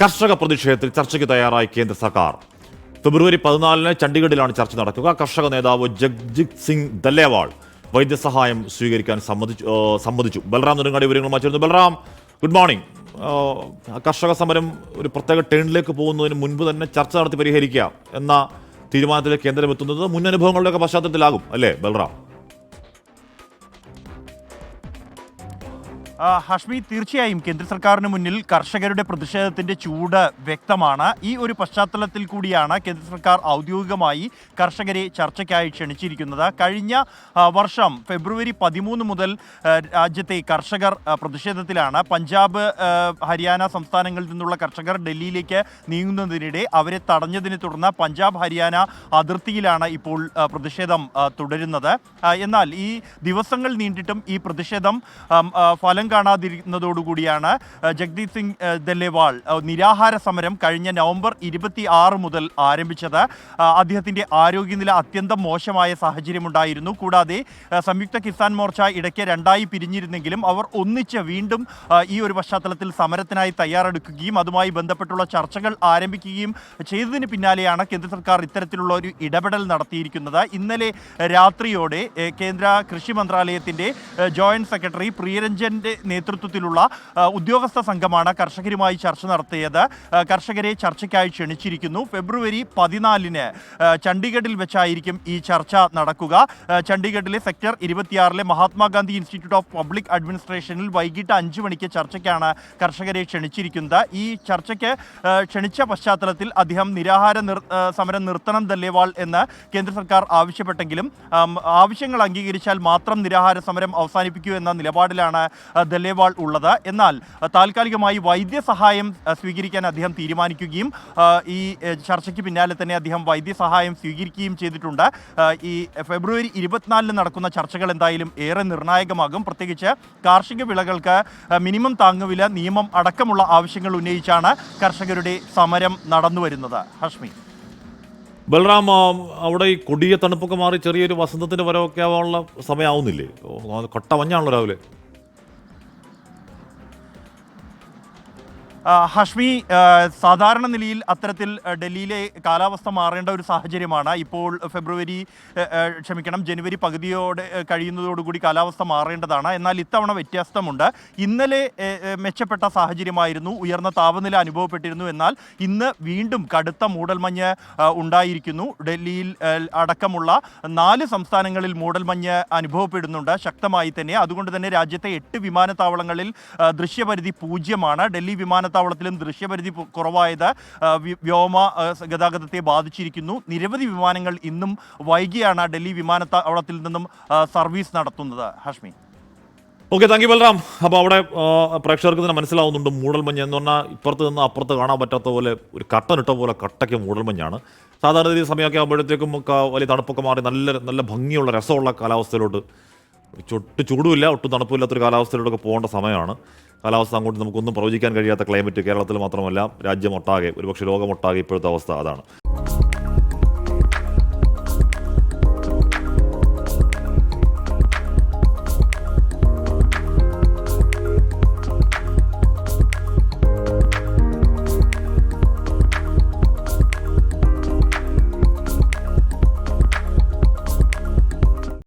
കർഷക പ്രതിഷേധത്തിൽ ചർച്ചയ്ക്ക് തയ്യാറായി കേന്ദ്ര സർക്കാർ. ഫെബ്രുവരി 14-ന് ചണ്ഡീഗഡിലാണ് ചർച്ച നടക്കുക. കർഷക നേതാവ് ജഗ്ജിത് സിംഗ് ദല്ലേവാൾ വൈദ്യസഹായം സ്വീകരിക്കാൻ സമ്മതിച്ചു. ബൽറാം നെടുങ്ങാടി വിവരങ്ങളുമായി ചേർന്നു. Balram, good morning. കർഷക സമരം ഒരു പ്രത്യേക ടേണിലേക്ക് പോകുന്നതിന് മുൻപ് തന്നെ ചർച്ച നടത്തി പരിഹരിക്കുക എന്ന തീരുമാനത്തിലേക്ക് കേന്ദ്രം എത്തുന്നത് മുൻ അനുഭവങ്ങളുടെയൊക്കെ പശ്ചാത്തലത്തിലാകും അല്ലേ ബൽറാം? ഹഷ്മി, തീർച്ചയായും കേന്ദ്ര സർക്കാരിന് മുന്നിൽ കർഷകരുടെ പ്രതിഷേധത്തിന്റെ ചൂട് വ്യക്തമാണ്. ഈ ഒരു പശ്ചാത്തലത്തിൽ കൂടിയാണ് കേന്ദ്ര സർക്കാർ ഔദ്യോഗികമായി കർഷകരെ ചർച്ചയ്ക്കായി ക്ഷണിച്ചിരിക്കുന്നത്. കഴിഞ്ഞ വർഷം ഫെബ്രുവരി 13 മുതൽ രാജ്യത്തെ കർഷകർ പ്രതിഷേധത്തിലാണ്. പഞ്ചാബ്, ഹരിയാന സംസ്ഥാനങ്ങളിൽ നിന്നുള്ള കർഷകർ ഡൽഹിയിലേക്ക് നീങ്ങുന്നതിനിടെ അവരെ തടഞ്ഞതിനെ തുടർന്ന് പഞ്ചാബ് ഹരിയാന അതിർത്തിയിലാണ് ഇപ്പോൾ പ്രതിഷേധം തുടരുന്നത്. എന്നാൽ ഈ ദിവസങ്ങൾ നീണ്ടിട്ടും ഈ പ്രതിഷേധം ഫലം കാണാതിരുന്നതോടുകൂടിയാണ് ജഗ്ജിത് സിംഗ് ദല്ലേവാൾ നിരാഹാര സമരം കഴിഞ്ഞ നവംബർ 26 മുതൽ ആരംഭിച്ചത്. അദ്ദേഹത്തിൻ്റെ ആരോഗ്യനില അത്യന്തം മോശമായ സാഹചര്യമുണ്ടായിരുന്നു. കൂടാതെ സംയുക്ത കിസാൻ മോർച്ച ഇടയ്ക്ക് രണ്ടായി പിരിഞ്ഞിരുന്നെങ്കിലും അവർ ഒന്നിച്ച് വീണ്ടും ഈ ഒരു പശ്ചാത്തലത്തിൽ സമരത്തിനായി തയ്യാറെടുക്കുകയും അതുമായി ബന്ധപ്പെട്ടുള്ള ചർച്ചകൾ ആരംഭിക്കുകയും ചെയ്തതിന് പിന്നാലെയാണ് കേന്ദ്ര സർക്കാർ ഇത്തരത്തിലുള്ള ഒരു ഇടപെടൽ നടത്തിയിരിക്കുന്നത്. ഇന്നലെ രാത്രിയോടെ കേന്ദ്ര കൃഷി മന്ത്രാലയത്തിൻ്റെ ജോയിന്റ് സെക്രട്ടറി പ്രിയരഞ്ജൻ്റെ നേതൃത്വത്തിലുള്ള ഉദ്യോഗസ്ഥ സംഘമാണ് കർഷകരുമായി ചർച്ച നടത്തിയത്. കർഷകരെ ചർച്ചയ്ക്കായി ക്ഷണിച്ചിരിക്കുന്നു. ഫെബ്രുവരി 14-ന് ചണ്ഡീഗഡിൽ വെച്ചായിരിക്കും ഈ ചർച്ച നടക്കുക. ചണ്ഡീഗഡിലെ സെക്ടർ 26-ലെ മഹാത്മാഗാന്ധി ഇൻസ്റ്റിറ്റ്യൂട്ട് ഓഫ് പബ്ലിക് അഡ്മിനിസ്ട്രേഷനിൽ വൈകിട്ട് 5 മണിക്ക് ചർച്ചയ്ക്കാണ് കർഷകരെ ക്ഷണിച്ചിരിക്കുന്നത്. ഈ ചർച്ചയ്ക്ക് ക്ഷണിച്ച പശ്ചാത്തലത്തിൽ അദ്ദേഹം നിരാഹാര സമരം നിർത്തണം ദല്ലേവാൾ എന്ന് കേന്ദ്ര സർക്കാർ ആവശ്യപ്പെട്ടെങ്കിലും ആവശ്യങ്ങൾ അംഗീകരിച്ചാൽ മാത്രം നിരാഹാര സമരം അവസാനിപ്പിക്കൂ എന്ന നിലപാടിലാണ് ദല്ലേവാൾ ഉള്ളത്. എന്നാൽ താൽക്കാലികമായി വൈദ്യസഹായം സ്വീകരിക്കാൻ അദ്ദേഹം തീരുമാനിക്കുകയും ഈ ചർച്ചയ്ക്ക് പിന്നാലെ തന്നെ അദ്ദേഹം വൈദ്യസഹായം സ്വീകരിക്കുകയും ചെയ്തിട്ടുണ്ട്. ഈ ഫെബ്രുവരി 24-ന് നടക്കുന്ന ചർച്ചകൾ എന്തായാലും ഏറെ നിർണായകമാകും. പ്രത്യേകിച്ച് കാർഷിക വിളകൾക്ക് മിനിമം താങ്ങുവില നിയമം അടക്കമുള്ള ആവശ്യങ്ങൾ ഉന്നയിച്ചാണ് കർഷകരുടെ സമരം നടന്നുവരുന്നത്. ഹഷ്മി, ബൽറാം, അവിടെ ഈ കൊടിയ തണുപ്പൊക്കെ മാറി ചെറിയൊരു വസന്തത്തിന്റെ വരവൊക്കെ ആവാനുള്ള സമയമാവുന്നില്ലേ? കൊട്ട മഞ്ഞാണല്ലോ രാവിലെ. ഹഷ്മി, സാധാരണ നിലയിൽ അത്തരത്തിൽ ഡൽഹിയിലെ കാലാവസ്ഥ മാറേണ്ട ഒരു സാഹചര്യമാണ്. ഇപ്പോൾ ജനുവരി പകുതിയോടെ കഴിയുന്നതോടുകൂടി കാലാവസ്ഥ മാറേണ്ടതാണ്. എന്നാൽ ഇത്തവണ വ്യത്യാസമുണ്ട്. ഇന്നലെ മെച്ചപ്പെട്ട സാഹചര്യമായിരുന്നു, ഉയർന്ന താപനില അനുഭവപ്പെട്ടിരുന്നു. എന്നാൽ ഇന്ന് വീണ്ടും കടുത്ത മൂടൽമഞ്ഞ് ഉണ്ടായിരിക്കുന്നു. ഡൽഹിയിൽ അടക്കമുള്ള 4 സംസ്ഥാനങ്ങളിൽ മൂടൽമഞ്ഞ് അനുഭവപ്പെടുന്നുണ്ട് ശക്തമായി തന്നെ. അതുകൊണ്ട് തന്നെ രാജ്യത്തെ 8 വിമാനത്താവളങ്ങളിൽ ദൃശ്യപരിധി 0-മാണ്. ഡൽഹി വിമാനത്താവളത്തിലും ദൃശ്യപരിധി കുറവായത് വ്യോമ ഗതാഗതത്തെ ബാധിച്ചിരിക്കുന്നു. നിരവധി വിമാനങ്ങൾ ഇന്നും വൈകിയാണ് ഡൽഹി വിമാനത്താവളത്തിൽ നിന്നും സർവീസ് നടത്തുന്നത്. Hashmi, okay, thank you Balram. അപ്പോൾ അവിടെ പ്രേക്ഷകർക്ക് തന്നെ മനസ്സിലാവുന്നുണ്ട് മൂടൽമഞ്ഞ് എന്ന് പറഞ്ഞാൽ ഇപ്പുറത്ത് നിന്ന് അപ്പുറത്ത് കാണാൻ പറ്റാത്ത പോലെ ഒരു കട്ടനിട്ട പോലെ കട്ടയ്ക്ക് മൂടൽമഞ്ഞാണ്. സാധാരണ ഈ സമയമൊക്കെ ആകുമ്പോഴത്തേക്കും വലിയ തണുപ്പൊക്കെ മാറി നല്ല നല്ല ഭംഗിയുള്ള രസമുള്ള കാലാവസ്ഥയിലോട്ട്, ചൂടുമില്ല ഒട്ടും തണുപ്പില്ലാത്തൊരു കാലാവസ്ഥയിലോട്ടൊക്കെ പോകേണ്ട സമയമാണ്. കാലാവസ്ഥ അങ്ങോട്ട് നമുക്കൊന്നും പ്രവചിക്കാൻ കഴിയാത്ത ക്ലൈമറ്റ് കേരളത്തിൽ മാത്രമല്ല രാജ്യമൊട്ടാകെ, ഒരുപക്ഷെ ലോകമൊട്ടാകെ ഇപ്പോഴത്തെ അവസ്ഥ അതാണ്.